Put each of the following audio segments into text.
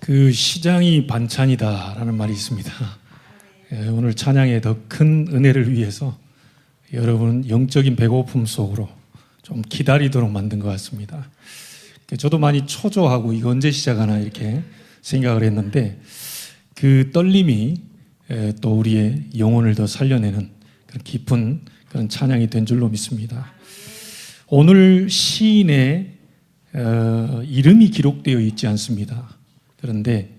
그 시장이 반찬이다라는 말이 있습니다. 오늘 찬양의 더 큰 은혜를 위해서 여러분 영적인 배고픔 속으로 좀 기다리도록 만든 것 같습니다. 저도 많이 초조하고 이거 언제 시작하나 이렇게 생각을 했는데 그 떨림이 또 우리의 영혼을 더 살려내는 그런 깊은 그런 찬양이 된 줄로 믿습니다. 오늘 시인의 이름이 기록되어 있지 않습니다. 그런데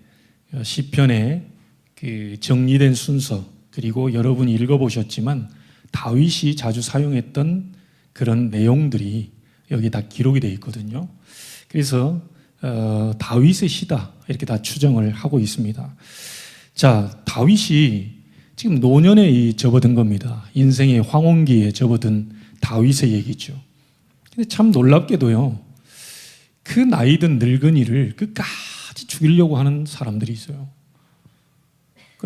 시편의 그 정리된 순서 그리고 여러분이 읽어보셨지만 다윗이 자주 사용했던 그런 내용들이 여기 다 기록이 되어 있거든요. 그래서 다윗의 시다 이렇게 다 추정을 하고 있습니다. 자, 다윗이 지금 노년에 접어든 겁니다. 인생의 황혼기에 접어든 다윗의 얘기죠. 근데 참 놀랍게도요, 그 나이든 늙은이를 끝까지 죽이려고 하는 사람들이 있어요.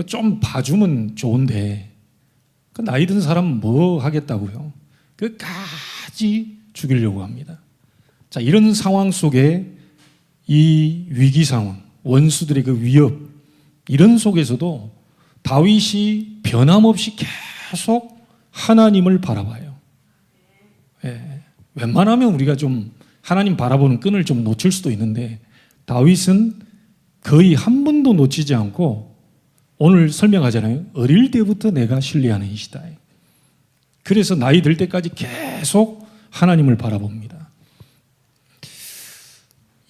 좀 봐주면 좋은데 그 나이 든 사람 뭐 하겠다고요? 끝까지 죽이려고 합니다. 자, 이런 상황 속에 이 위기 상황, 원수들의 그 위협, 이런 속에서도 다윗이 변함없이 계속 하나님을 바라봐요. 웬만하면 우리가 좀 하나님 바라보는 끈을 좀 놓칠 수도 있는데 다윗은 거의 한 번도 놓치지 않고 오늘 설명하잖아요. 어릴 때부터 내가 신뢰하는 이시다. 그래서 나이 들 때까지 계속 하나님을 바라봅니다.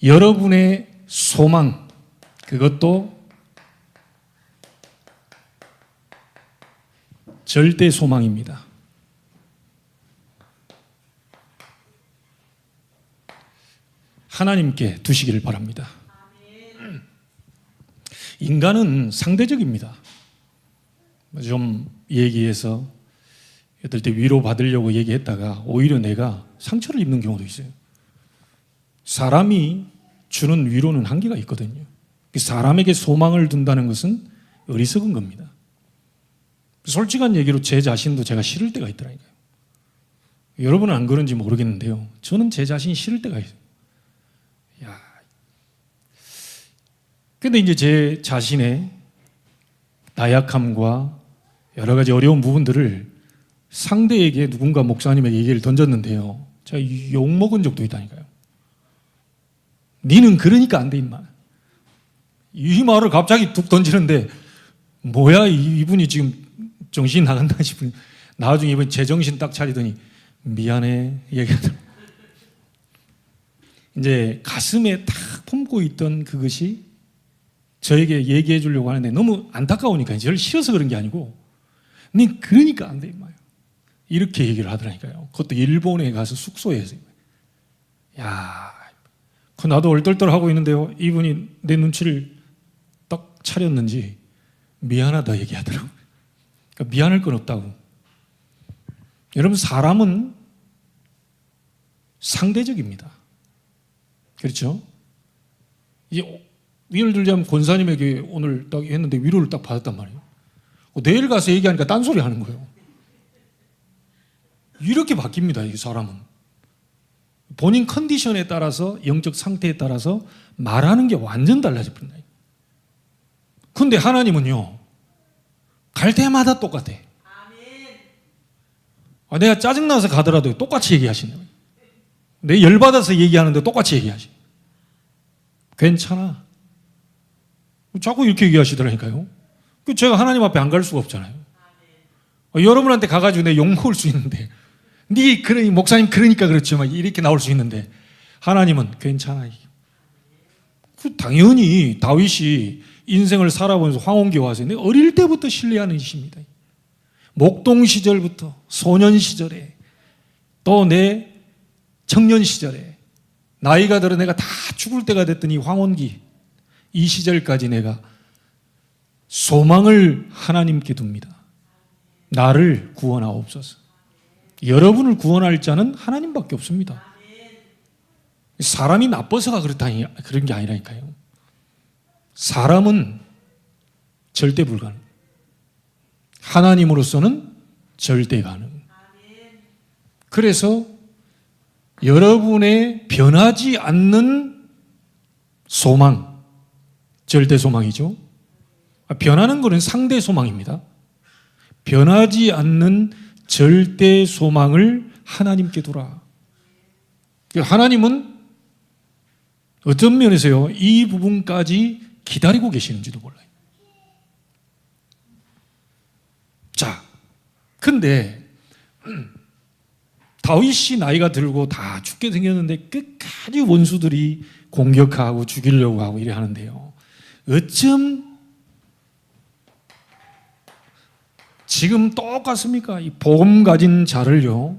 여러분의 소망, 그것도 절대 소망입니다. 하나님께 두시기를 바랍니다. 인간은 상대적입니다. 좀 얘기해서 어떨 때 위로받으려고 얘기했다가 오히려 내가 상처를 입는 경우도 있어요. 사람이 주는 위로는 한계가 있거든요. 사람에게 소망을 둔다는 것은 어리석은 겁니다. 솔직한 얘기로 제 자신도 제가 싫을 때가 있더라고요. 여러분은 안 그런지 모르겠는데요. 저는 제 자신이 싫을 때가 있어요. 근데 이제 제 자신의 나약함과 여러 가지 어려운 부분들을 상대에게 누군가 목사님에게 얘기를 던졌는데요. 제가 욕먹은 적도 있다니까요. 니는 그러니까 안 돼, 임마. 이 말을 갑자기 툭 던지는데 뭐야, 이분이 지금 정신이 나간다 싶으니 나중에 이분 제정신 딱 차리더니 미안해 얘기하더라고요. 이제 가슴에 탁 품고 있던 그것이 저에게 얘기해 주려고 하는데 너무 안타까우니까 저를 싫어서 그런 게 아니고 니 그러니까 안 돼 임마요. 이렇게 얘기를 하더라니까요. 그것도 일본에 가서 숙소에서. 야, 그 나도 얼떨떨하고 있는데요. 이분이 내 눈치를 딱 차렸는지 미안하다 얘기하더라고요. 그러니까 미안할 건 없다고. 여러분, 사람은 상대적입니다. 그렇죠? 예를 들자면 권사님에게 오늘 딱 했는데 위로를 딱 받았단 말이에요. 내일 가서 얘기하니까 딴소리 하는 거예요. 이렇게 바뀝니다, 이 사람은. 본인 컨디션에 따라서, 영적 상태에 따라서 말하는 게 완전 달라져 버린다. 근데 하나님은요, 갈 때마다 똑같아. 내가 짜증나서 가더라도 똑같이 얘기하시네요. 내 열받아서 얘기하는데 똑같이 얘기하시. 괜찮아. 자꾸 이렇게 얘기하시더라니까요. 제가 하나님 앞에 안 갈 수가 없잖아요. 여러분한테 가가지고 내 욕먹을 수 있는데, 목사님 그러니까 그렇죠. 이렇게 나올 수 있는데, 하나님은 괜찮아. 당연히 다윗이 인생을 살아보면서 황혼기에 와서 내 어릴 때부터 신뢰하는 이십니다. 목동 시절부터 소년 시절에 또 내 청년 시절에 나이가 들어 내가 다 죽을 때가 됐더니 황혼기 이 시절까지 내가 소망을 하나님께 둡니다. 나를 구원하옵소서. 여러분을 구원할 자는 하나님밖에 없습니다. 사람이 나빠서가 그런 게 아니라니까요. 사람은 절대 불가능. 하나님으로서는 절대 가능. 그래서 여러분의 변하지 않는 소망, 절대 소망이죠. 변하는 것은 상대 소망입니다. 변하지 않는 절대 소망을 하나님께 두라. 하나님은 어떤 면에서요, 이 부분까지 기다리고 계시는지도 몰라요. 자, 근데 다윗이 나이가 들고 다 죽게 생겼는데 끝까지 원수들이 공격하고 죽이려고 하고 이래 하는데요, 어쩜 지금 똑같습니까? 이 복음 가진 자를요,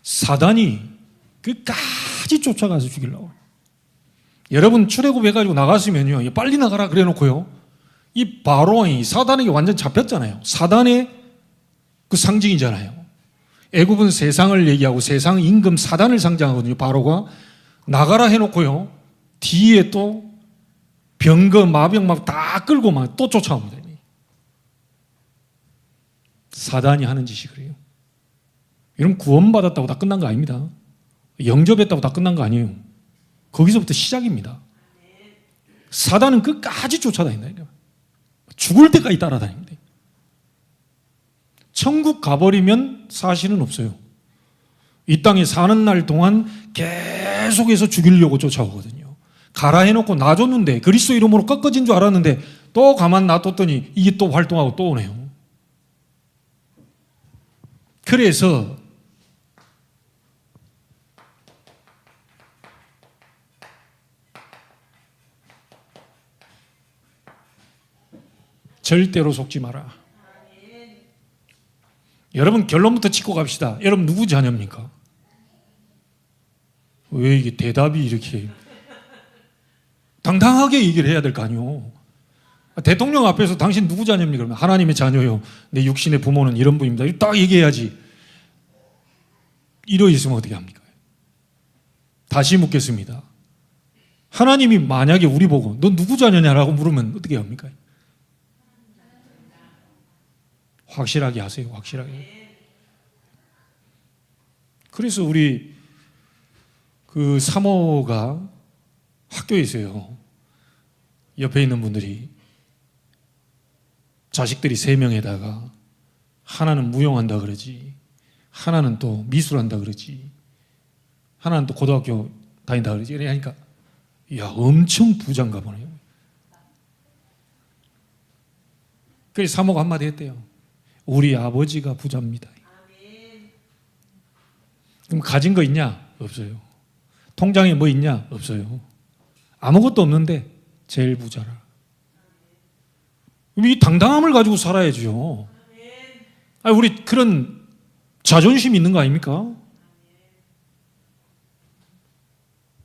사단이 끝까지 쫓아가서 죽이려고. 여러분 출애굽해가지고 나갔으면요, 빨리 나가라 그래 놓고요, 이 바로왕이 사단에게 완전 잡혔잖아요. 사단의 그 상징이잖아요. 애굽은 세상을 얘기하고 세상 임금 사단을 상징하거든요. 바로가 나가라 해놓고요, 뒤에 또 병거 마병 막 다 끌고 막 또 쫓아옵니다. 사단이 하는 짓이 그래요. 여러분 구원받았다고 다 끝난 거 아닙니다. 영접했다고 다 끝난 거 아니에요. 거기서부터 시작입니다. 사단은 끝까지 쫓아다닌다. 죽을 때까지 따라다닙니다. 천국 가버리면 사실은 없어요. 이 땅에 사는 날 동안 계속해서 죽이려고 쫓아오거든요. 가라 해놓고 놔줬는데, 그리스도 이름으로 꺾어진 줄 알았는데 또 가만 놔뒀더니 이게 또 활동하고 또 오네요. 그래서 절대로 속지 마라. 여러분 결론부터 짚고 갑시다. 여러분 누구 자녀입니까? 왜 이게 대답이 이렇게 당당하게 얘기를 해야 될 거 아니에요. 대통령 앞에서 당신 누구 자녀입니까? 그러면 하나님의 자녀요. 내 육신의 부모는 이런 분입니다. 딱 얘기해야지. 이러 있으면 어떻게 합니까? 다시 묻겠습니다. 하나님이 만약에 우리 보고 너 누구 자녀냐라고 물으면 어떻게 합니까? 확실하게 하세요. 확실하게. 그래서 우리 그 사모가 학교에 있어요. 옆에 있는 분들이 자식들이 3명에다가 하나는 무용한다 그러지, 하나는 또 미술한다 그러지, 하나는 또 고등학교 다닌다 그러지. 그러니까 야 엄청 부자인가 보네요. 그래서 사모가 한마디 했대요. 우리 아버지가 부자입니다. 그럼 가진 거 있냐? 없어요. 통장에 뭐 있냐? 없어요. 아무것도 없는데 제일 부자라. 이 당당함을 가지고 살아야죠. 아니, 우리 그런 자존심 있는 거 아닙니까?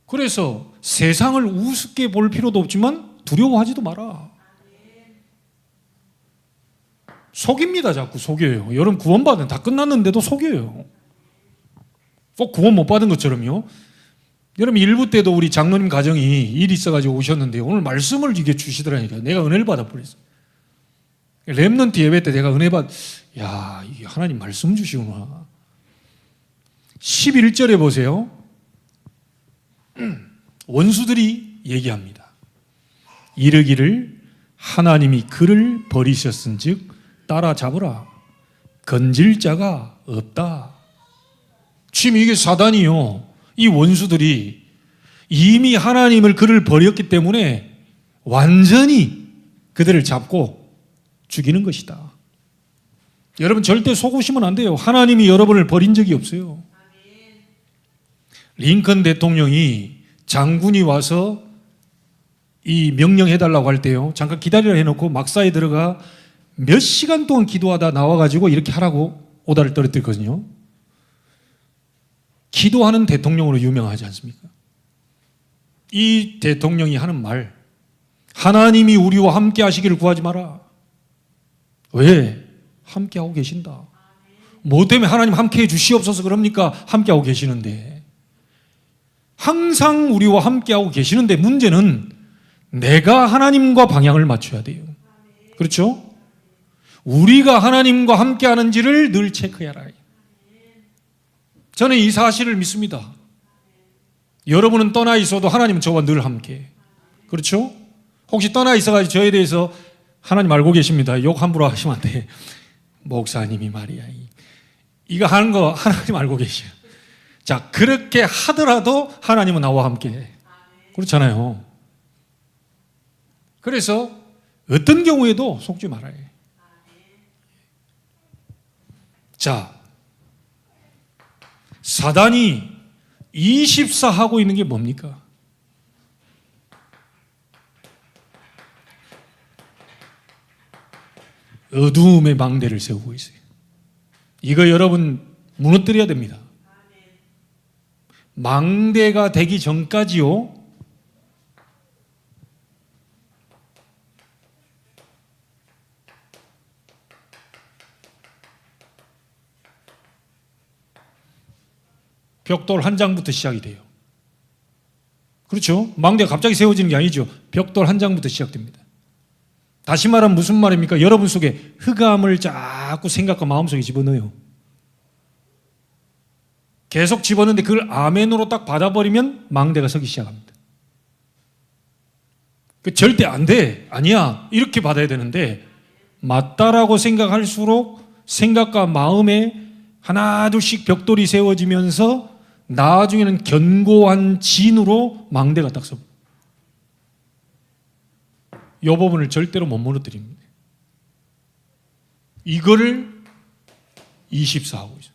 그래서 세상을 우습게 볼 필요도 없지만 두려워하지도 마라. 속입니다. 자꾸 속여요. 여러분 구원받은 다 끝났는데도 속여요. 꼭 구원 못 받은 것처럼요. 여러분 1부 때도 우리 장로님 가정이 일이 있어가지고 오셨는데 오늘 말씀을 이게 주시더라니까요. 내가 은혜를 받아버렸어요. 렘넌트 예배 때 내가 은혜 야 이게 하나님 말씀 주시구나. 11절에 보세요. 원수들이 얘기합니다. 이르기를 하나님이 그를 버리셨은즉 따라잡으라. 건질 자가 없다. 지금 이게 사단이요. 이 원수들이 이미 하나님을 그를 버렸기 때문에 완전히 그들을 잡고 죽이는 것이다. 여러분 절대 속으시면 안 돼요. 하나님이 여러분을 버린 적이 없어요. 링컨 대통령이 장군이 와서 이 명령해달라고 할 때요, 잠깐 기다리라 해놓고 막사에 들어가 몇 시간 동안 기도하다 나와가지고 이렇게 하라고 오다를 떨어뜨렸거든요. 기도하는 대통령으로 유명하지 않습니까? 이 대통령이 하는 말, 하나님이 우리와 함께 하시기를 구하지 마라. 왜? 함께 하고 계신다. 뭐 때문에 하나님 함께 해 주시옵소서 그럽니까? 함께 하고 계시는데. 항상 우리와 함께 하고 계시는데 문제는 내가 하나님과 방향을 맞춰야 돼요. 그렇죠? 우리가 하나님과 함께 하는지를 늘 체크해라. 저는 이 사실을 믿습니다. 여러분은 떠나 있어도 하나님은 저와 늘 함께. 그렇죠? 혹시 떠나 있어가지고 저에 대해서 하나님 알고 계십니다. 욕 함부로 하시면 안 돼. 목사님이 말이야. 이거 하는 거 하나님 알고 계셔. 자, 그렇게 하더라도 하나님은 나와 함께 해. 그렇잖아요. 그래서 어떤 경우에도 속지 말아야 해. 자, 사단이 24 하고 있는 게 뭡니까? 어두움의 망대를 세우고 있어요. 이거 여러분 무너뜨려야 됩니다. 망대가 되기 전까지요, 벽돌 한 장부터 시작이 돼요. 그렇죠? 망대가 갑자기 세워지는 게 아니죠. 벽돌 한 장부터 시작됩니다. 다시 말하면 무슨 말입니까? 여러분 속에 흑암을 자꾸 생각과 마음속에 집어넣어요. 계속 집어넣는데 그걸 아멘으로 딱 받아버리면 망대가 서기 시작합니다. 절대 안 돼. 아니야. 이렇게 받아야 되는데 맞다라고 생각할수록 생각과 마음에 하나둘씩 벽돌이 세워지면서 나중에는 견고한 진으로 망대가 딱 서. 이 부분을 절대로 못 무너뜨립니다. 이거를 24하고 있어요.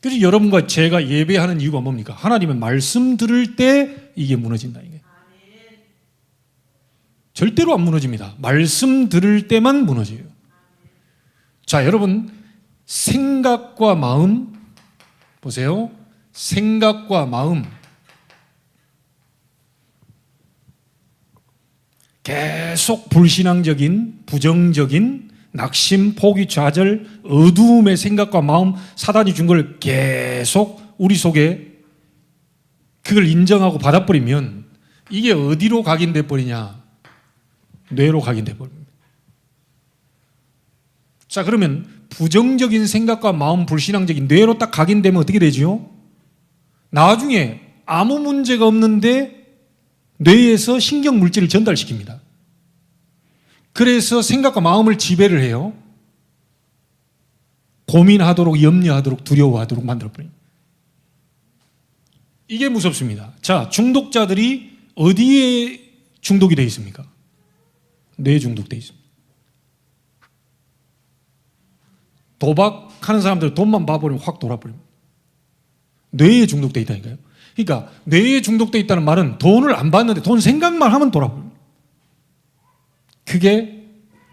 그래서 여러분과 제가 예배하는 이유가 뭡니까? 하나님의 말씀 들을 때 이게 무너진다. 이게. 절대로 안 무너집니다. 말씀 들을 때만 무너져요. 자, 여러분, 생각과 마음, 보세요. 생각과 마음. 계속 불신앙적인, 부정적인, 낙심, 포기, 좌절, 어두움의 생각과 마음, 사단이 준 걸 계속 우리 속에 그걸 인정하고 받아버리면 이게 어디로 각인돼 버리냐? 뇌로 각인돼 버립니다. 자, 그러면 부정적인 생각과 마음, 불신앙적인 뇌로 딱 각인되면 어떻게 되죠? 나중에 아무 문제가 없는데 뇌에서 신경 물질을 전달시킵니다. 그래서 생각과 마음을 지배를 해요. 고민하도록, 염려하도록, 두려워하도록 만들어버립니다. 이게 무섭습니다. 자, 중독자들이 어디에 중독이 되어 있습니까? 뇌에 중독되어 있습니다. 도박하는 사람들 돈만 봐버리면 확 돌아버립니다. 뇌에 중독되어 있다니까요. 그러니까 뇌에 중독되어 있다는 말은 돈을 안 받는데 돈 생각만 하면 돌아버립니다. 그게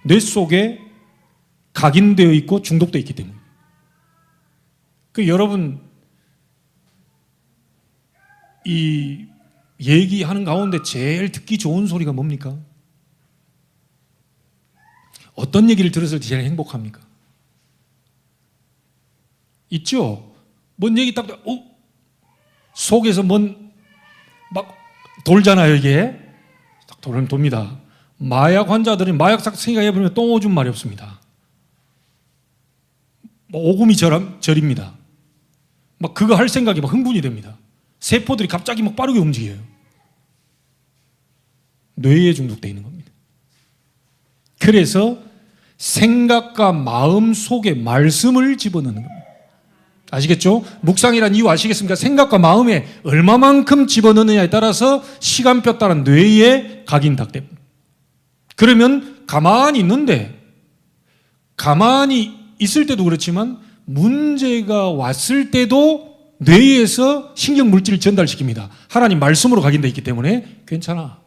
뇌 속에 각인되어 있고 중독되어 있기 때문에. 여러분, 이 얘기하는 가운데 제일 듣기 좋은 소리가 뭡니까? 어떤 얘기를 들었을 때 제일 행복합니까? 있죠? 뭔 얘기 딱, 속에서 막 돌잖아요, 이게. 딱 돕니다. 마약 환자들은 마약 딱 생각해보면 똥 오줌 말이 없습니다. 오금이 저립니다. 막 그거 할 생각이 막 흥분이 됩니다. 세포들이 갑자기 막 빠르게 움직여요. 뇌에 중독되어 있는 겁니다. 그래서 생각과 마음 속에 말씀을 집어넣는 겁니다. 아시겠죠? 묵상이란 이유 아시겠습니까? 생각과 마음에 얼마만큼 집어넣느냐에 따라서 시간표 따라 뇌에 각인됩니다. 그러면 가만히 있는데, 가만히 있을 때도 그렇지만 문제가 왔을 때도 뇌에서 신경 물질을 전달시킵니다. 하나님 말씀으로 각인되어 있기 때문에 괜찮아.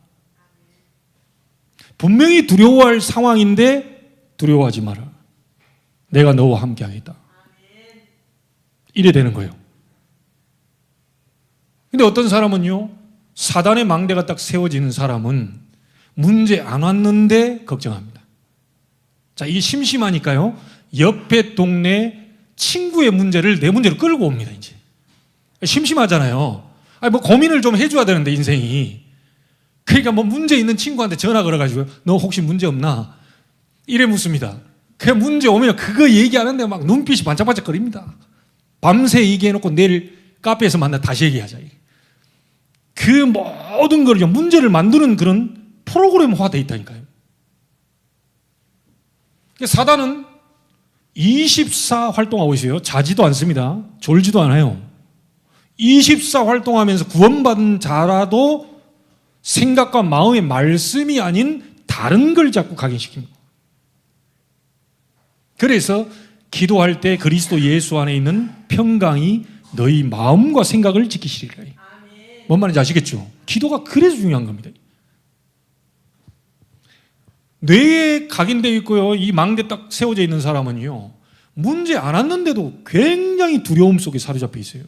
분명히 두려워할 상황인데 두려워하지 마라. 내가 너와 함께 하겠다. 이래 되는 거예요. 근데 어떤 사람은요, 사단의 망대가 딱 세워지는 사람은 문제 안 왔는데 걱정합니다. 자, 이게 심심하니까요, 옆에 동네 친구의 문제를 내 문제로 끌고 옵니다, 이제. 심심하잖아요. 아니, 뭐 고민을 좀 해줘야 되는데, 인생이. 그러니까 뭐 문제 있는 친구한테 전화 걸어가지고, 너 혹시 문제 없나? 이래 묻습니다. 그 문제 오면 그거 얘기하는데 막 눈빛이 반짝반짝거립니다. 밤새 얘기해놓고 내일 카페에서 만나 다시 얘기하자. 그 모든 걸 문제를 만드는 그런 프로그램화되어 있다니까요. 사단은 24 활동하고 있어요. 자지도 않습니다. 졸지도 않아요. 24 활동하면서 구원받은 자라도 생각과 마음의 말씀이 아닌 다른 걸 자꾸 각인시킵니다. 그래서 기도할 때 그리스도 예수 안에 있는 평강이 너희 마음과 생각을 지키시리라. 뭔 말인지 아시겠죠? 기도가 그래서 중요한 겁니다. 뇌에 각인되어 있고요, 이 망대 딱 세워져 있는 사람은요, 문제 안 왔는데도 굉장히 두려움 속에 사로잡혀 있어요.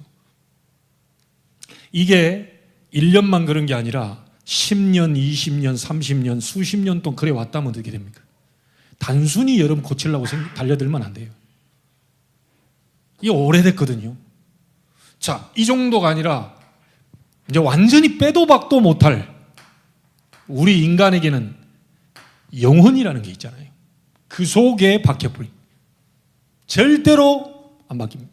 이게 1년만 그런 게 아니라 10년, 20년, 30년, 수십 년 동안 그래 왔다면 어떻게 됩니까? 단순히 여러분 고치려고 달려들면 안 돼요. 이게 오래됐거든요. 자, 이 정도가 아니라 이제 완전히 빼도 박도 못할 우리 인간에게는 영혼이라는 게 있잖아요. 그 속에 박혀버린, 절대로 안 바뀝니다.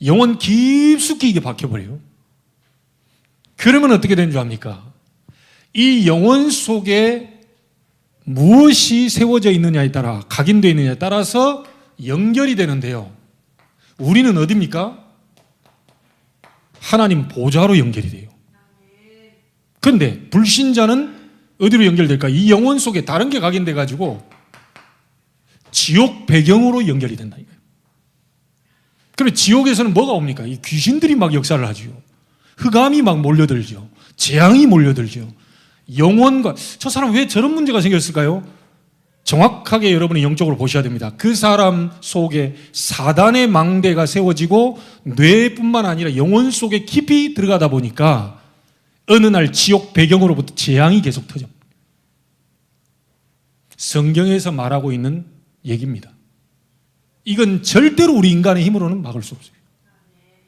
영혼 깊숙이 이게 박혀버려요. 그러면 어떻게 되는 줄 압니까? 이 영혼 속에 무엇이 세워져 있느냐에 따라, 각인되어 있느냐에 따라서 연결이 되는데요, 우리는 어디입니까? 하나님 보좌로 연결이 돼요. 그런데 불신자는 어디로 연결될까? 이 영혼 속에 다른 게 각인돼 가지고 지옥 배경으로 연결이 된다 이거예요. 그럼 지옥에서는 뭐가 옵니까? 이 귀신들이 막 역사를 하죠. 흑암이 막 몰려들죠. 재앙이 몰려들죠. 영혼과, 저 사람 왜 저런 문제가 생겼을까요? 정확하게 여러분이 영적으로 보셔야 됩니다. 그 사람 속에 사단의 망대가 세워지고 뇌뿐만 아니라 영혼 속에 깊이 들어가다 보니까 어느 날 지옥 배경으로부터 재앙이 계속 터져. 성경에서 말하고 있는 얘기입니다. 이건 절대로 우리 인간의 힘으로는 막을 수 없어요.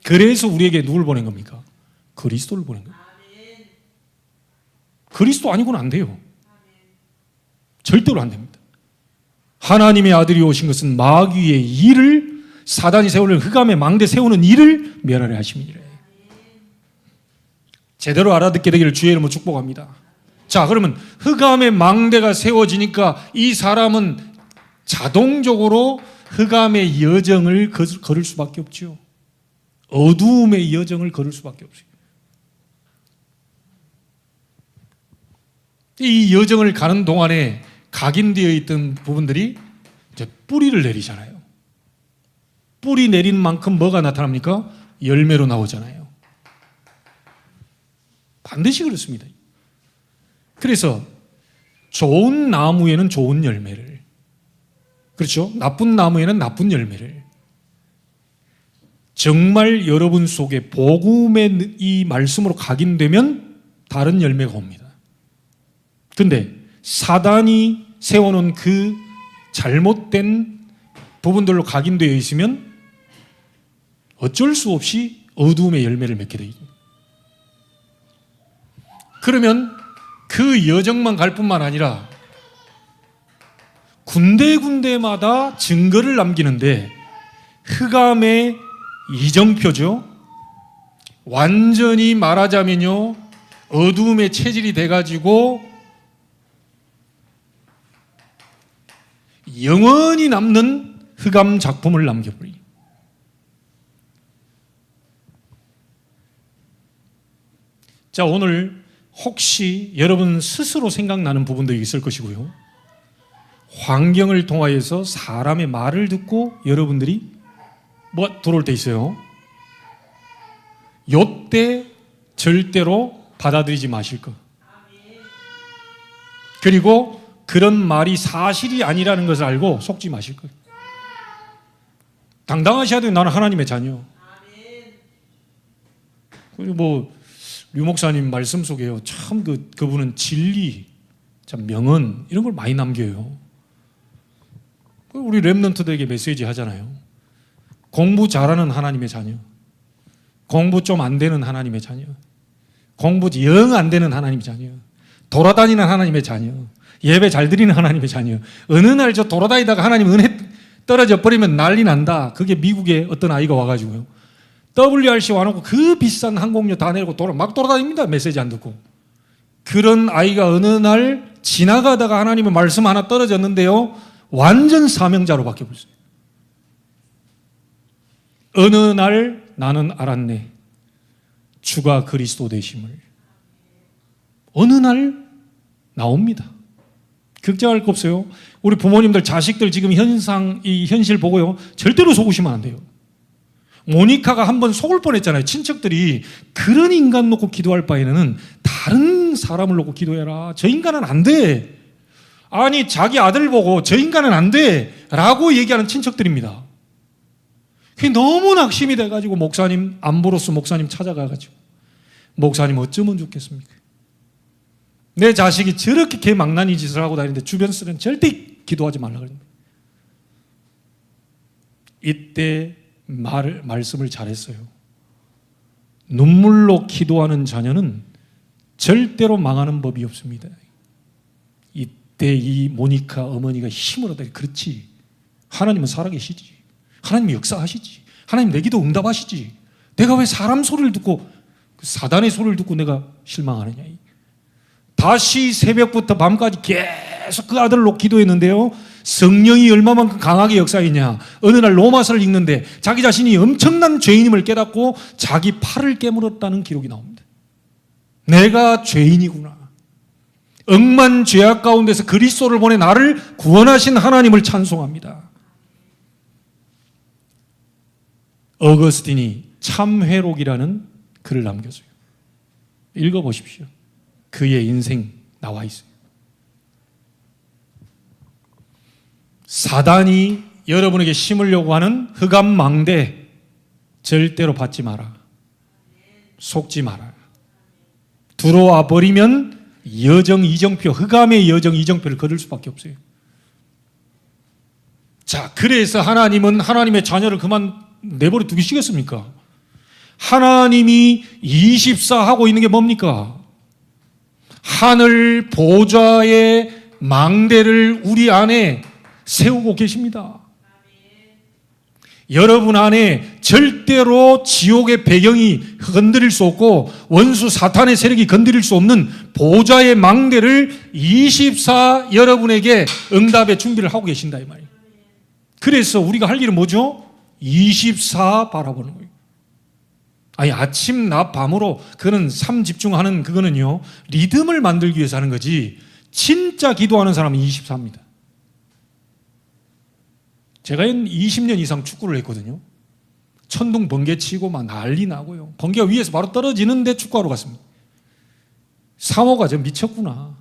그래서 우리에게 누굴 보낸 겁니까? 그리스도를 보낸 겁니다. 그리스도 아니고는 안 돼요. 절대로 안 됩니다. 하나님의 아들이 오신 것은 마귀의 일을, 사단이 세우는 흑암의 망대 세우는 일을 멸하려 하심이니라. 제대로 알아듣게 되기를 주의 이름으로 축복합니다. 자, 그러면 흑암의 망대가 세워지니까 이 사람은 자동적으로 흑암의 여정을 걸을 수밖에 없죠. 어두움의 여정을 걸을 수밖에 없어요. 이 여정을 가는 동안에 각인되어 있던 부분들이 이제 뿌리를 내리잖아요. 뿌리 내린 만큼 뭐가 나타납니까? 열매로 나오잖아요. 반드시 그렇습니다. 그래서 좋은 나무에는 좋은 열매를, 그렇죠? 나쁜 나무에는 나쁜 열매를, 정말 여러분 속에 복음의 이 말씀으로 각인되면 다른 열매가 옵니다. 그런데 사단이 세워놓은 그 잘못된 부분들로 각인되어 있으면 어쩔 수 없이 어두움의 열매를 맺게 되죠. 그러면 그 여정만 갈 뿐만 아니라 군데군데마다 증거를 남기는데 흑암의 이정표죠. 완전히 말하자면요, 어두움의 체질이 돼가지고 영원히 남는 흑암 작품을 남겨버려요. 자, 오늘 혹시 여러분 스스로 생각나는 부분도 있을 것이고요, 환경을 통하여서 사람의 말을 듣고 여러분들이 뭐 들어올 때 있어요. 요때 절대로 받아들이지 마실 것. 그리고 그런 말이 사실이 아니라는 것을 알고 속지 마실 것. 당당하셔야 돼요. 나는 하나님의 자녀. 그리고 뭐 류 목사님 말씀 속에요, 참 그분은 진리, 참 명언 이런 걸 많이 남겨요. 우리 렘넌트들에게 메시지 하잖아요. 공부 잘하는 하나님의 자녀, 공부 좀 안 되는 하나님의 자녀, 공부 영 안 되는 하나님의 자녀, 돌아다니는 하나님의 자녀, 예배 잘 드리는 하나님의 자녀. 어느 날 저 돌아다니다가 하나님 은혜 떨어져 버리면 난리 난다. 그게 미국의 어떤 아이가 와가지고요, WRC 와놓고 그 비싼 항공료 다 내고 막 돌아다닙니다. 메시지 안 듣고. 그런 아이가 어느 날 지나가다가 하나님의 말씀 하나 떨어졌는데요, 완전 사명자로 바뀌어버렸어요. 어느 날 나는 알았네, 주가 그리스도 되심을. 어느 날 나옵니다. 걱정할 거 없어요. 우리 부모님들, 자식들 지금 이 현실 보고요, 절대로 속으시면 안 돼요. 모니카가 한번 속을 뻔했잖아요. 친척들이 그런 인간 놓고 기도할 바에는 다른 사람을 놓고 기도해라. 저 인간은 안 돼. 아니, 자기 아들 보고 저 인간은 안 돼 라고 얘기하는 친척들입니다. 그게 너무 낙심이 돼가지고 목사님, 암브로스 목사님 찾아가가지고, 목사님 어쩌면 좋겠습니까? 내 자식이 저렇게 개망나니 짓을 하고 다니는데 주변 사람은 절대 기도하지 말라 그럽니다. 이때 말씀을 잘했어요. 눈물로 기도하는 자녀는 절대로 망하는 법이 없습니다. 이때 이 모니카 어머니가 힘을 얻어, 그렇지, 하나님은 살아계시지, 하나님이 역사하시지, 하나님 내 기도 응답하시지, 내가 왜 사람 소리를 듣고, 사단의 소리를 듣고 내가 실망하느냐. 다시 새벽부터 밤까지 계속 그 아들로 기도했는데요, 성령이 얼마만큼 강하게 역사했냐. 어느 날 로마서를 읽는데 자기 자신이 엄청난 죄인임을 깨닫고 자기 팔을 깨물었다는 기록이 나옵니다. 내가 죄인이구나. 억만 죄악 가운데서 그리스도를 보내 나를 구원하신 하나님을 찬송합니다. 어거스틴이 참회록이라는 글을 남겼어요. 읽어보십시오. 그의 인생 나와 있어요. 사단이 여러분에게 심으려고 하는 흑암망대 절대로 받지 마라. 속지 마라. 들어와 버리면 여정 이정표, 흑암의 여정 이정표를 거둘 수밖에 없어요. 자, 그래서 하나님은 하나님의 자녀를 그만 내버려 두시겠습니까? 하나님이 24 하고 있는 게 뭡니까? 하늘 보좌의 망대를 우리 안에 세우고 계십니다. 여러분 안에 절대로 지옥의 배경이 건드릴 수 없고 원수 사탄의 세력이 건드릴 수 없는 보좌의 망대를 24 여러분에게 응답의 준비를 하고 계신다 이 말이에요. 그래서 우리가 할 일은 뭐죠? 24 바라보는 거예요. 아니, 아침 낮 밤으로 그거는 삶 집중하는 그거는요, 리듬을 만들기 위해서 하는 거지, 진짜 기도하는 사람은 24입니다. 제가 20년 이상 축구를 했거든요. 천둥 번개 치고 막 난리 나고요. 번개가 위에서 바로 떨어지는데 축구하러 갔습니다. 사모가 좀 미쳤구나.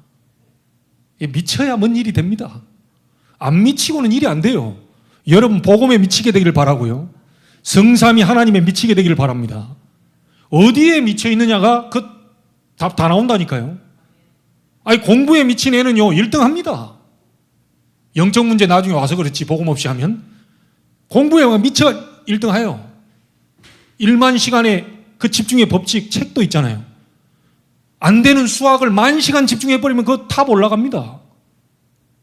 미쳐야 뭔 일이 됩니다. 안 미치고는 일이 안 돼요. 여러분 복음에 미치게 되기를 바라고요. 성삼위 하나님에 미치게 되기를 바랍니다. 어디에 미쳐 있느냐가 그 답 다 나온다니까요. 아니, 공부에 미친 애는요 1등 합니다. 영적 문제 나중에 와서 그렇지, 복음 없이 하면. 공부에 미쳐 1등 해요. 1만 시간의 그 집중의 법칙 책도 있잖아요. 안 되는 수학을 10,000시간 집중해버리면 그거 탑 올라갑니다.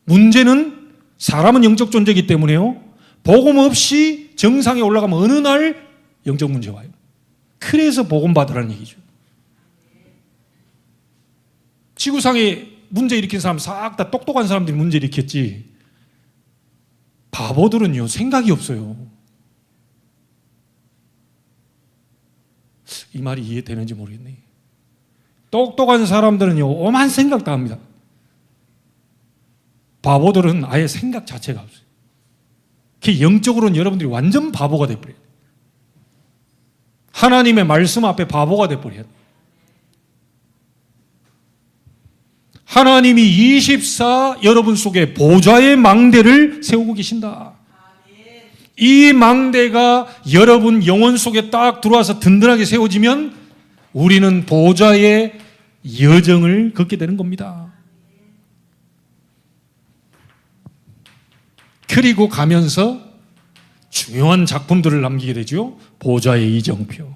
문제는 사람은 영적 존재이기 때문에요, 복음 없이 정상에 올라가면 어느 날 영적 문제 와요. 그래서 복음 받으라는 얘기죠. 지구상에 문제 일으킨 사람 싹 다 똑똑한 사람들이 문제 일으켰지, 바보들은요 생각이 없어요. 이 말이 이해되는지 모르겠네. 똑똑한 사람들은요 오만 생각 다 합니다. 바보들은 아예 생각 자체가 없어요. 그 영적으로는 여러분들이 완전 바보가 돼버려요. 하나님의 말씀 앞에 바보가 돼버려요. 하나님이 24 여러분 속에 보좌의 망대를 세우고 계신다. 이 망대가 여러분 영혼 속에 딱 들어와서 든든하게 세워지면 우리는 보좌의 여정을 걷게 되는 겁니다. 그리고 가면서 중요한 작품들을 남기게 되죠. 보좌의 이정표.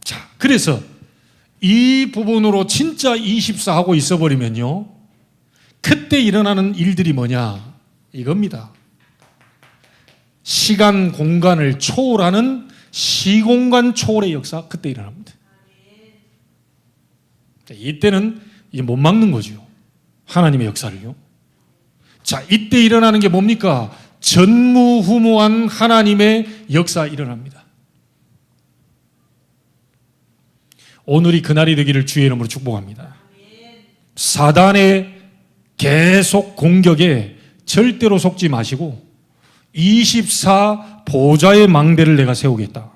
자, 그래서 이 부분으로 진짜 24 하고 있어버리면요, 그때 일어나는 일들이 뭐냐 이겁니다. 시간 공간을 초월하는 시공간 초월의 역사, 그때 일어납니다. 이때는 이제 못 막는 거죠. 하나님의 역사를요. 자, 이때 일어나는 게 뭡니까? 전무후무한 하나님의 역사 일어납니다. 오늘이 그날이 되기를 주의 이름으로 축복합니다. 사단의 계속 공격에 절대로 속지 마시고 24 보좌의 망대를 내가 세우겠다.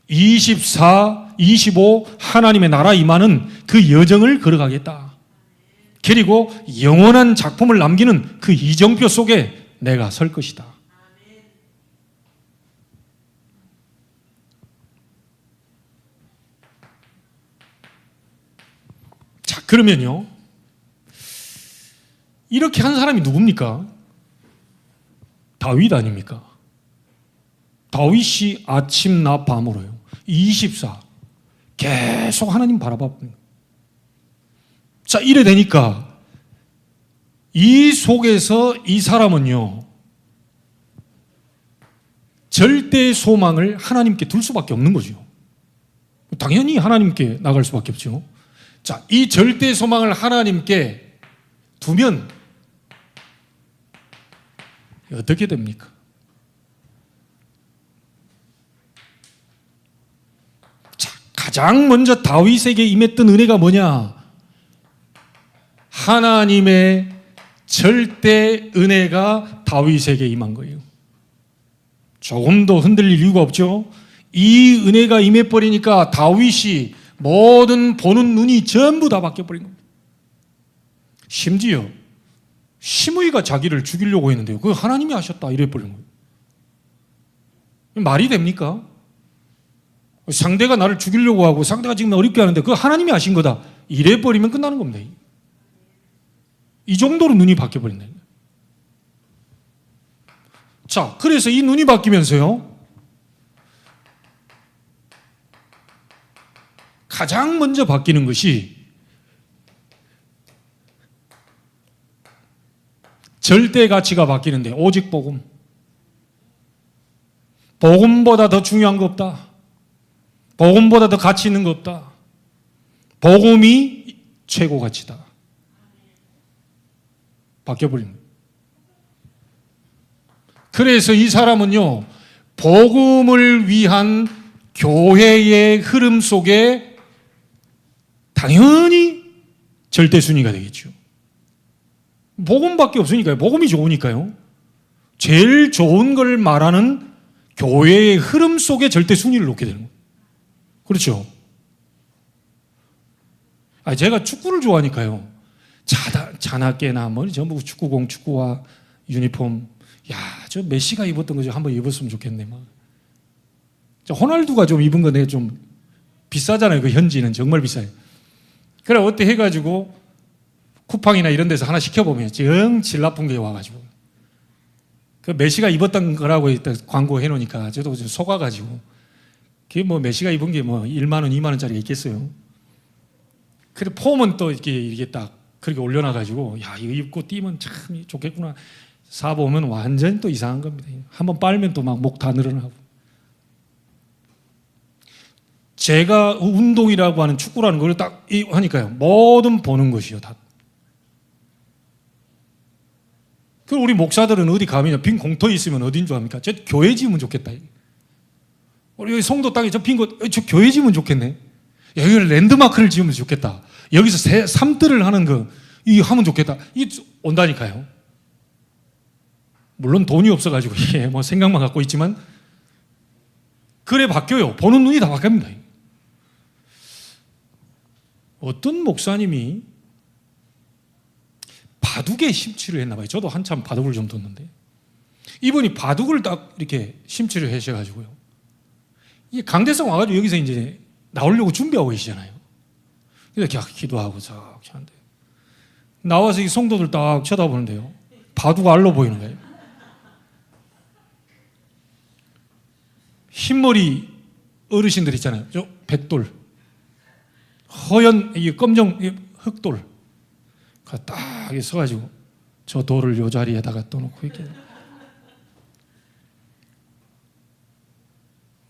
24, 25 하나님의 나라 임하는 그 여정을 걸어가겠다. 그리고 영원한 작품을 남기는 그 이정표 속에 내가 설 것이다. 자, 그러면요, 이렇게 한 사람이 누굽니까? 다윗 아닙니까? 다윗이 아침 낮 밤으로요 24 계속 하나님 바라봅니다. 자, 이래 되니까 이 속에서 이 사람은요 절대 소망을 하나님께 둘 수밖에 없는 거죠. 당연히 하나님께 나갈 수밖에 없죠. 자, 이 절대 소망을 하나님께 두면 어떻게 됩니까? 자, 가장 먼저 다윗에게 임했던 은혜가 뭐냐? 하나님의 절대 은혜가 다윗에게 임한 거예요. 조금도 흔들릴 이유가 없죠. 이 은혜가 임해버리니까 다윗이 모든 보는 눈이 전부 다 바뀌어버린 겁니다. 심지어 시므이가 자기를 죽이려고 했는데요, 그거 하나님이 하셨다 이래버린 거예요. 말이 됩니까? 상대가 나를 죽이려고 하고 상대가 지금 어렵게 하는데 그거 하나님이 하신 거다 이래버리면 끝나는 겁니다. 이 정도로 눈이 바뀌어버린다. 자, 그래서 이 눈이 바뀌면서요 가장 먼저 바뀌는 것이 절대 가치가 바뀌는데 오직 복음. 복음보다 더 중요한 거 없다. 복음보다 더 가치 있는 거 없다. 복음이 최고 가치다. 바뀌어버린 거예요. 그래서 이 사람은요 복음을 위한 교회의 흐름 속에 당연히 절대 순위가 되겠죠. 복음밖에 없으니까요. 복음이 좋으니까요. 제일 좋은 걸 말하는 교회의 흐름 속에 절대 순위를 놓게 되는 거예요. 그렇죠? 제가 축구를 좋아하니까요. 자나깨나 뭐 전부 축구공, 축구화, 유니폼. 야, 저 메시가 입었던 거 좀 한번 입었으면 좋겠네. 막. 호날두가 좀 입은 거 내가 좀 비싸잖아요. 그 현지는 정말 비싸요. 그래 어때 해가지고 쿠팡이나 이런 데서 하나 시켜보면 정 질 나쁜 게 와가지고 그 메시가 입었던 거라고 광고 해놓으니까 저도 속아가지고 그게 뭐 메시가 입은 게 뭐 1만 원, 2만 원짜리가 있겠어요. 그래 폼은 또 이렇게 딱 그렇게 올려놔가지고 야 이거 입고 뛰면 참 좋겠구나. 사보면 완전 또 이상한 겁니다. 한번 빨면 또 막 목 다 늘어나고. 제가 운동이라고 하는 축구라는 걸 딱 하니까요 뭐든 보는 것이요 다. 그리고 우리 목사들은 어디 가면 빈 공터에 있으면 어딘 줄 압니까? 저 교회 지으면 좋겠다. 우리 여기 송도 땅에 저 빈 곳, 저 교회 지으면 좋겠네. 여기 랜드마크를 지으면 좋겠다. 여기서 삼뜰을 하는 거, 이거 하면 좋겠다. 이게 온다니까요. 물론 돈이 없어가지고, 예, 뭐 생각만 갖고 있지만, 그래 바뀌어요. 보는 눈이 다 바뀝니다. 어떤 목사님이 바둑에 심취를 했나 봐요. 저도 한참 바둑을 좀 뒀는데 이분이 바둑을 딱 이렇게 심취를 하셔가지고요. 이 강대성 와가지고 여기서 이제 나오려고 준비하고 계시잖아요. 이렇게 기도하고 쫙 하는데 나와서 이 성도들 딱 쳐다보는데요. 바둑 알로 보이는 거예요. 흰머리 어르신들 있잖아요. 저 백돌, 허연 이 검정 흑돌. 딱 서가지고 저 돌을 요 자리에다가 떠놓고 이렇게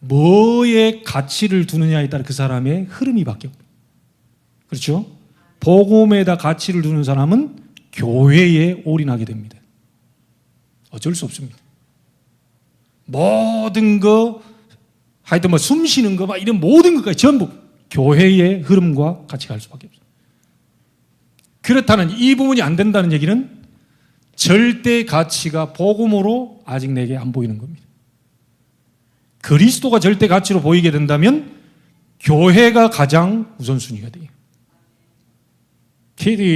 뭐에 가치를 두느냐에 따라 그 사람의 흐름이 바뀌어요. 그렇죠? 복음에다 가치를 두는 사람은 교회에 올인하게 됩니다. 어쩔 수 없습니다. 모든 거, 하여튼 뭐 숨 쉬는 거, 막 이런 모든 것까지 전부 교회의 흐름과 같이 갈 수밖에 없어요. 그렇다는 이 부분이 안 된다는 얘기는 절대 가치가 복음으로 아직 내게 안 보이는 겁니다. 그리스도가 절대 가치로 보이게 된다면 교회가 가장 우선순위가 돼요.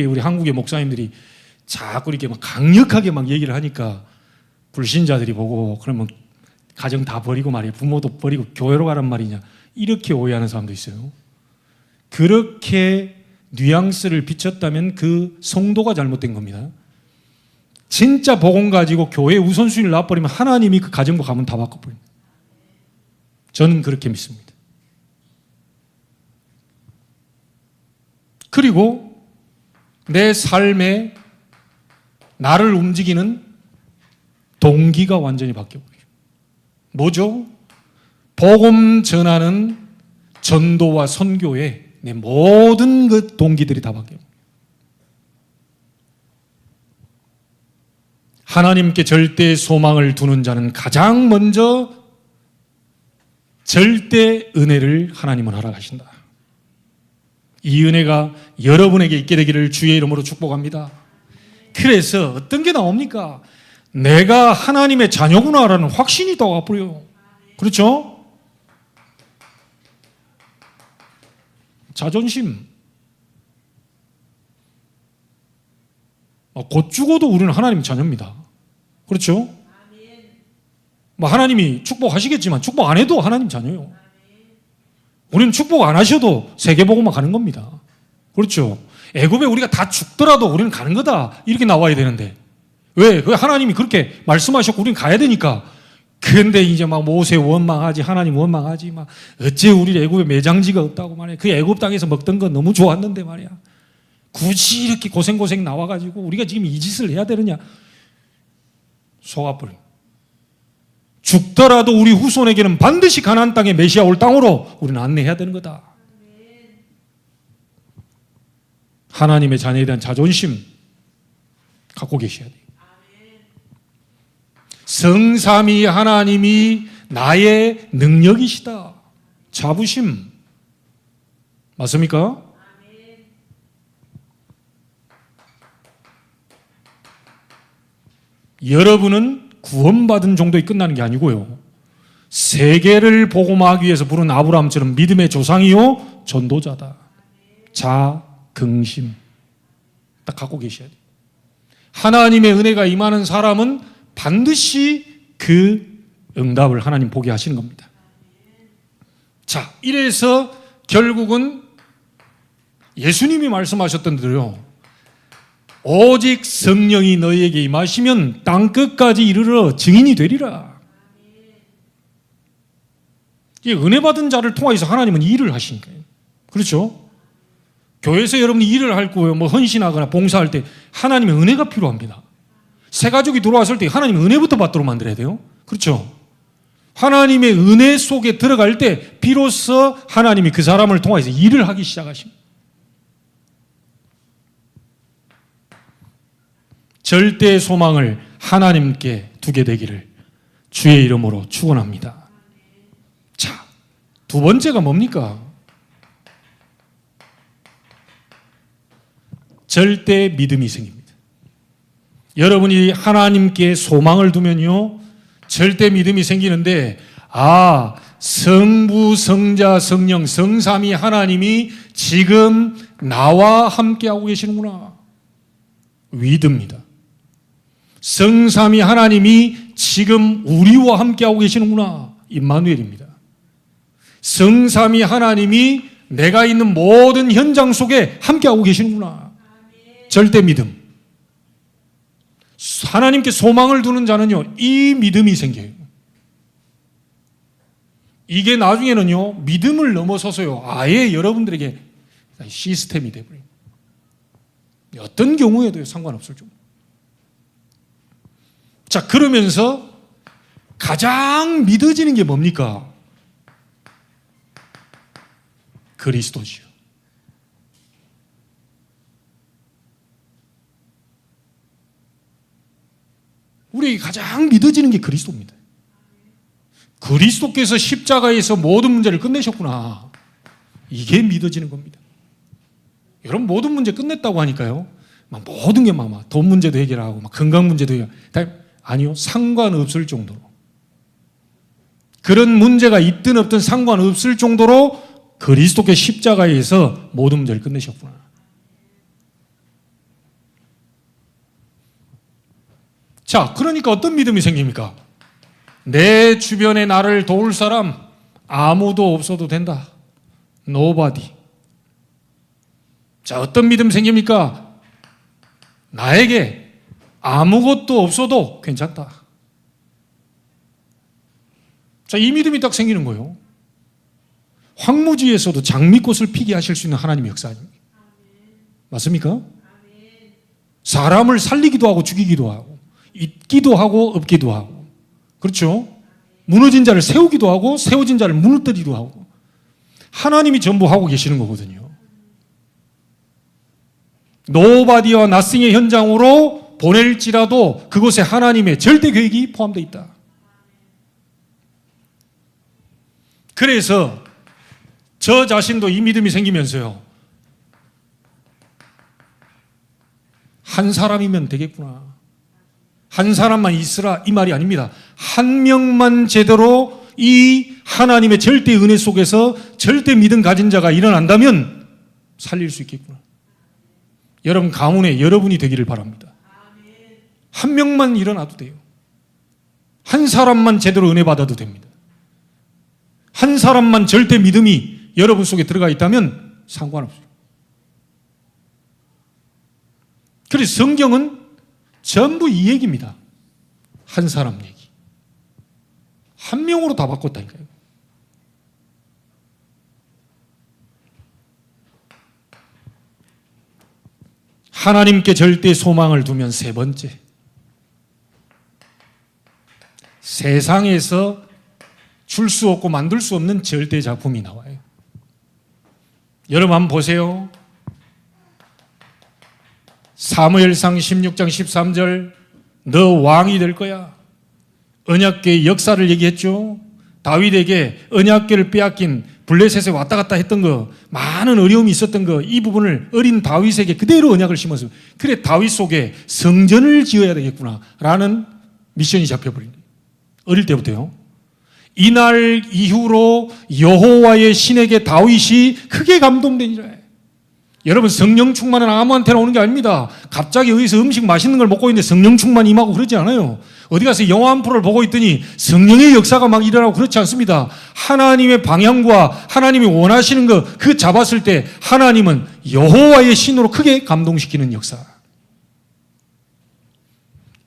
우리 한국의 목사님들이 자꾸 이렇게 막 강력하게 막 얘기를 하니까 불신자들이 보고 그러면 가정 다 버리고 말이야, 부모도 버리고 교회로 가란 말이냐, 이렇게 오해하는 사람도 있어요. 그렇게 뉘앙스를 비쳤다면 그 성도가 잘못된 겁니다. 진짜 복음 가지고 교회 우선순위를 놔버리면 하나님이 그 가정과 가문 다 바꿔버립니다. 저는 그렇게 믿습니다. 그리고 내 삶에 나를 움직이는 동기가 완전히 바뀌어버려요. 뭐죠? 복음 전하는 전도와 선교에 내 모든 그 동기들이 다 바뀌어요. 하나님께 절대 소망을 두는 자는 가장 먼저 절대 은혜를 하나님은 허락하신다. 이 은혜가 여러분에게 있게 되기를 주의 이름으로 축복합니다. 그래서 어떤 게 나옵니까? 내가 하나님의 자녀구나라는 확신이 더 와버려요. 그렇죠? 자존심. 곧 죽어도 우리는 하나님 자녀입니다. 그렇죠? 뭐 하나님이 축복하시겠지만 축복 안 해도 하나님 자녀예요. 우리는 축복 안 하셔도 세계복음만 가는 겁니다. 그렇죠? 애굽에 우리가 다 죽더라도 우리는 가는 거다, 이렇게 나와야 되는데 왜? 그 하나님이 그렇게 말씀하셨고 우리는 가야 되니까. 근데 이제 막 모세 원망하지, 하나님 원망하지, 막 어째 우리 애굽에 매장지가 없다고 말이야. 그 애굽 땅에서 먹던 건 너무 좋았는데 말이야. 굳이 이렇게 고생 나와가지고 우리가 지금 이 짓을 해야 되느냐. 속아버려. 죽더라도 우리 후손에게는 반드시 가나안 땅에 메시아 올 땅으로 우리는 안내해야 되는 거다. 하나님의 자녀에 대한 자존심 갖고 계셔야 돼요. 성삼위 하나님이 나의 능력이시다. 자부심. 맞습니까? 여러분은 구원받은 정도에 끝나는 게 아니고요, 세계를 복음하기 위해서 부른 아브라함처럼 믿음의 조상이요 전도자다. 자긍심 딱 갖고 계셔야 돼요. 하나님의 은혜가 임하는 사람은 반드시 그 응답을 하나님 보게 하시는 겁니다. 자, 이래서 결국은 예수님이 말씀하셨던 대로요, 오직 성령이 너희에게 임하시면 땅끝까지 이르러 증인이 되리라. 이 은혜 받은 자를 통해서 하나님은 일을 하시니까요. 그렇죠? 교회에서 여러분이 일을 할 거예요. 뭐 헌신하거나 봉사할 때 하나님의 은혜가 필요합니다. 새 가족이 들어왔을 때 하나님의 은혜부터 받도록 만들어야 돼요. 그렇죠? 하나님의 은혜 속에 들어갈 때 비로소 하나님이 그 사람을 통해서 일을 하기 시작하십니다. 절대 소망을 하나님께 두게 되기를 주의 이름으로 축원합니다. 자, 두 번째가 뭡니까? 절대 믿음이 생깁니다. 여러분이 하나님께 소망을 두면요, 절대 믿음이 생기는데, 성부, 성자, 성령, 성삼위 하나님이 지금 나와 함께하고 계시는구나. 믿습니다. 성삼위 하나님이 지금 우리와 함께하고 계시는구나. 임마누엘입니다. 성삼위 하나님이 내가 있는 모든 현장 속에 함께하고 계시는구나. 절대 믿음. 하나님께 소망을 두는 자는요, 이 믿음이 생겨요. 이게 나중에는요, 믿음을 넘어서서요, 아예 여러분들에게 시스템이 되버려요. 어떤 경우에도 상관없을 정도. 자, 그러면서 가장 믿어지는 게 뭡니까? 그리스도지요. 우리에게 가장 믿어지는 게 그리스도입니다. 그리스도께서 십자가에서 모든 문제를 끝내셨구나. 이게 믿어지는 겁니다. 여러분 모든 문제 끝냈다고 하니까요. 막 모든 게 막 돈 문제도 해결하고 막 건강 문제도 해결하고 아니요. 상관없을 정도로. 그런 문제가 있든 없든 상관없을 정도로 그리스도께 십자가에서 모든 문제를 끝내셨구나. 자, 그러니까 어떤 믿음이 생깁니까? 내 주변에 나를 도울 사람 아무도 없어도 된다. Nobody. 자, 어떤 믿음 생깁니까? 나에게 아무것도 없어도 괜찮다. 자, 이 믿음이 딱 생기는 거예요. 황무지에서도 장미꽃을 피게 하실 수 있는 하나님의 역사 아닙니까? 맞습니까? 사람을 살리기도 하고 죽이기도 하고 있기도 하고 없기도 하고 그렇죠? 무너진 자를 세우기도 하고 세워진 자를 무너뜨리기도 하고 하나님이 전부 하고 계시는 거거든요. 노바디와 나싱의 현장으로 보낼지라도 그곳에 하나님의 절대 계획이 포함되어 있다. 그래서 저 자신도 이 믿음이 생기면서요. 한 사람이면 되겠구나. 한 사람만 있으라 이 말이 아닙니다. 한 명만 제대로 이 하나님의 절대 은혜 속에서 절대 믿음 가진 자가 일어난다면 살릴 수 있겠구나. 여러분 가문에 여러분이 되기를 바랍니다. 한 명만 일어나도 돼요. 한 사람만 제대로 은혜 받아도 됩니다. 한 사람만 절대 믿음이 여러분 속에 들어가 있다면 상관없어요. 그래서 성경은 전부 이 얘기입니다. 한 사람 얘기. 한 명으로 다 바꿨다니까요. 하나님께 절대 소망을 두면 세 번째. 세상에서 줄 수 없고 만들 수 없는 절대 작품이 나와요. 여러분 한번 보세요. 사무엘상 16장 13절 너 왕이 될 거야. 언약궤의 역사를 얘기했죠. 다윗에게 언약궤를 빼앗긴 블레셋에 왔다 갔다 했던 거 많은 어려움이 있었던 거 이 부분을 어린 다윗에게 그대로 언약을 심었어요. 그래 다윗 속에 성전을 지어야 되겠구나 라는 미션이 잡혀버린 거예요. 어릴 때부터요. 이날 이후로 여호와의 신에게 다윗이 크게 감동되니라. 여러분 성령 충만은 아무한테나 오는 게 아닙니다. 갑자기 어디서 음식 맛있는 걸 먹고 있는데 성령 충만 임하고 그러지 않아요. 어디 가서 영화 한 프로를 보고 있더니 성령의 역사가 막 일어나고 그렇지 않습니다. 하나님의 방향과 하나님이 원하시는 거 그 잡았을 때 하나님은 여호와의 신으로 크게 감동시키는 역사.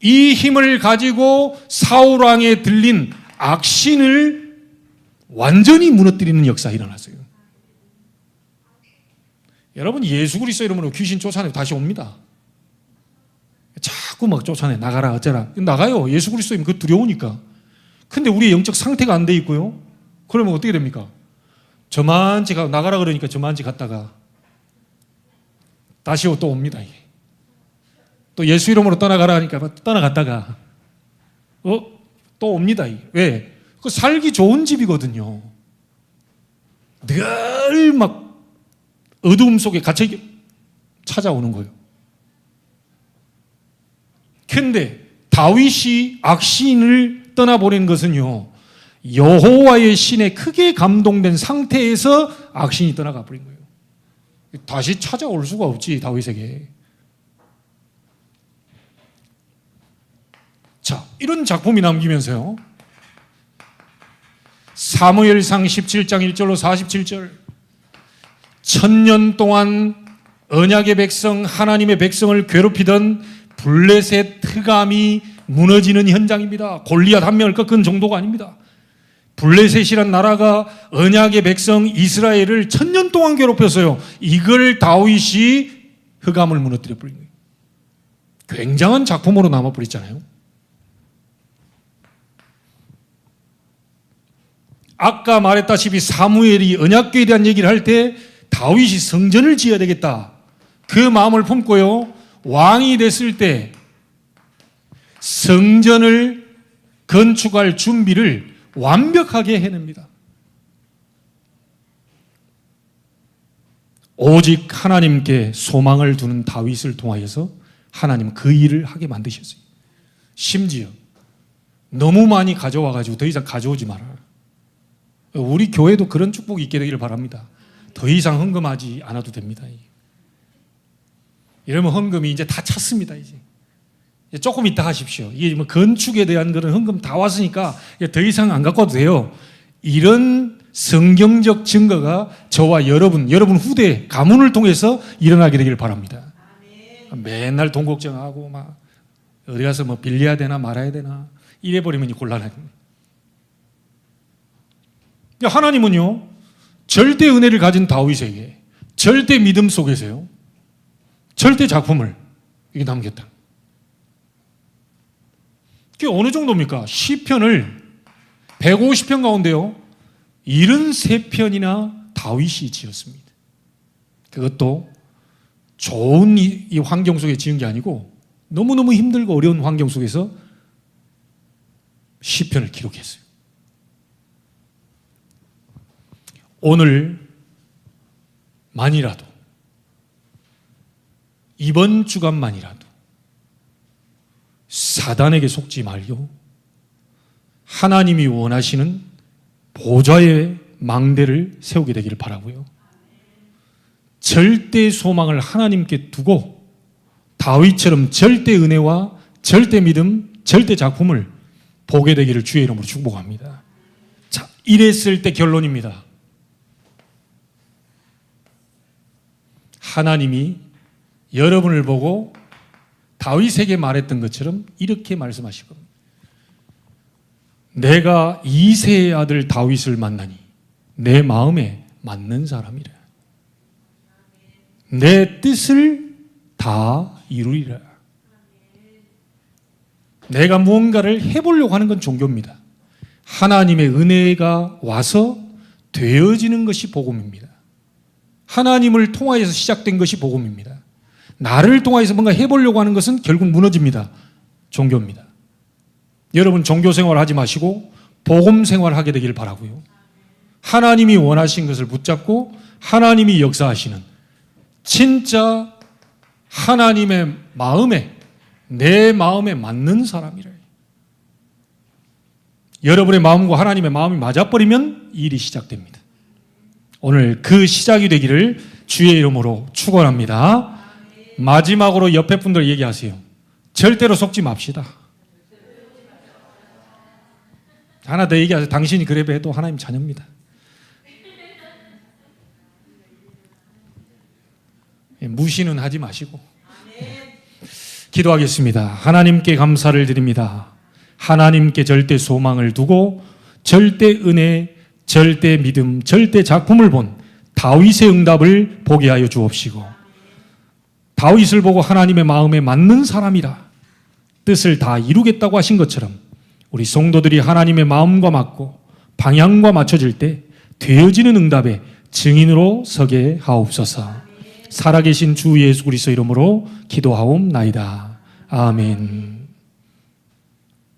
이 힘을 가지고 사울 왕에 들린 악신을 완전히 무너뜨리는 역사가 일어났어요. 여러분 예수 그리스도 이름으로 귀신 쫓아내고 다시 옵니다. 자꾸 막 쫓아내 나가라 어쩌라 나가요. 예수 그리스도 이름 그 두려우니까. 근데 우리의 영적 상태가 안 돼 있고요. 그러면 어떻게 됩니까? 저만치 가 나가라 그러니까 저만치 갔다가 다시 또 옵니다. 이게. 또 예수 이름으로 떠나가라 하니까 떠나갔다가 또 옵니다. 이게. 왜? 그 살기 좋은 집이거든요. 늘 막 어두움 속에 갇혀 찾아오는 거예요. 그런데 다윗이 악신을 떠나보낸 것은요. 여호와의 신에 크게 감동된 상태에서 악신이 떠나가 버린 거예요. 다시 찾아올 수가 없지 다윗에게. 자, 이런 작품이 남기면서요. 사무엘상 17장 1절로 47절 1000년 동안 언약의 백성 하나님의 백성을 괴롭히던 블레셋 흑암이 무너지는 현장입니다. 골리앗 한 명을 꺾은 정도가 아닙니다. 블레셋이란 나라가 언약의 백성 이스라엘을 1000년 동안 괴롭혔어요. 이걸 다윗이 흑암을 무너뜨려 버린 거예요. 굉장한 작품으로 남아버렸잖아요. 아까 말했다시피 사무엘이 언약궤에 대한 얘기를 할 때 다윗이 성전을 지어야 되겠다, 그 마음을 품고요, 왕이 됐을 때 성전을 건축할 준비를 완벽하게 해냅니다. 오직 하나님께 소망을 두는 다윗을 통하여서 하나님 그 일을 하게 만드셨어요. 심지어 너무 많이 가져와가지고 더 이상 가져오지 마라. 우리 교회도 그런 축복이 있게 되기를 바랍니다. 더 이상 헌금하지 않아도 됩니다. 이러면 헌금이 이제 다 찼습니다. 이제 조금 이따 하십시오. 이게 뭐 건축에 대한 그런 헌금 다 왔으니까 더 이상 안 갖고 와도 돼요. 이런 성경적 증거가 저와 여러분 후대 가문을 통해서 일어나게 되기를 바랍니다. 맨날 돈 걱정하고 막 어디 가서 뭐 빌려야 되나 말아야 되나 이래버리면 곤란하거든요. 하나님은요, 절대 은혜를 가진 다윗에게 절대 믿음 속에서요, 절대 작품을 이게 남겼다. 그게 어느 정도입니까? 시편을 150편 가운데요 73편이나 다윗이 지었습니다. 그것도 좋은 이 환경 속에 지은 게 아니고 너무너무 힘들고 어려운 환경 속에서 시편을 기록했어요. 오늘만이라도, 이번 주간만이라도 사단에게 속지 말고 하나님이 원하시는 보좌의 망대를 세우게 되기를 바라고요. 절대 소망을 하나님께 두고 다윗처럼 절대 은혜와 절대 믿음, 절대 작품을 보게 되기를 주의 이름으로 축복합니다. 자, 이랬을 때 결론입니다. 하나님이 여러분을 보고 다윗에게 말했던 것처럼 이렇게 말씀하실 겁니다. 내가 이새의 아들 다윗을 만나니 내 마음에 맞는 사람이라. 내 뜻을 다 이루리라. 내가 무언가를 해보려고 하는 건 종교입니다. 하나님의 은혜가 와서 되어지는 것이 복음입니다. 하나님을 통하여서 시작된 것이 복음입니다. 나를 통하여서 뭔가 해보려고 하는 것은 결국 무너집니다. 종교입니다. 여러분 종교 생활 하지 마시고 복음 생활 하게 되기를 바라고요. 하나님이 원하신 것을 붙잡고 하나님이 역사하시는 진짜 하나님의 마음에, 내 마음에 맞는 사람이래. 여러분의 마음과 하나님의 마음이 맞아버리면 일이 시작됩니다. 오늘 그 시작이 되기를 주의 이름으로 축원합니다. 마지막으로 옆에 분들 얘기하세요. 절대로 속지 맙시다. 하나 더 얘기하세요. 당신이 그래 해도 하나님 자녀입니다. 무시는 하지 마시고. 기도하겠습니다. 하나님께 감사를 드립니다. 하나님께 절대 소망을 두고 절대 은혜, 절대 믿음, 절대 작품을 본 다윗의 응답을 보게 하여 주옵시고, 다윗을 보고 하나님의 마음에 맞는 사람이라 뜻을 다 이루겠다고 하신 것처럼 우리 성도들이 하나님의 마음과 맞고 방향과 맞춰질 때 되어지는 응답의 증인으로 서게 하옵소서. 살아계신 주 예수 그리스도 이름으로 기도하옵나이다. 아멘.